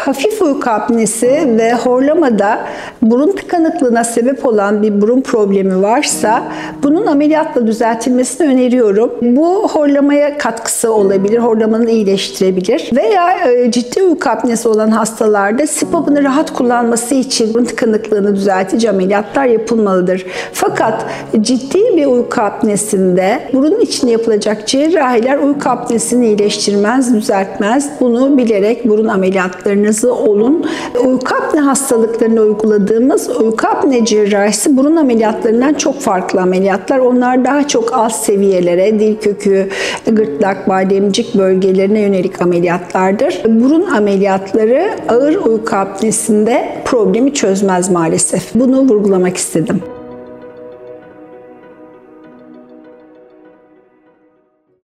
Hafif uyku apnesi ve horlamada burun tıkanıklığına sebep olan bir burun problemi varsa bunun ameliyatla düzeltilmesini öneriyorum. Bu horlamaya katkısı olabilir, horlamanı iyileştirebilir. Veya ciddi uyku apnesi olan hastalarda CPAP'ını rahat kullanması için burun tıkanıklığını düzeltici ameliyatlar yapılmalıdır. Fakat ciddi bir uyku apnesinde burun için yapılacak cerrahiler uyku apnesini iyileştirmez, düzeltmez. Bunu bilerek burun ameliyatlarınızı olun. Uyku apne hastalıklarını uyguladığımız uyku apne cerrahisi burun ameliyatlarından çok farklı ameliyatlar. Onlar daha çok alt seviyelere, dil kökü, gırtlak, bademcik bölgelerine yönelik ameliyatlardır. Burun ameliyatları ağır uyku apnesinde problemi çözmez maalesef. Bunu vurgulamak istedim.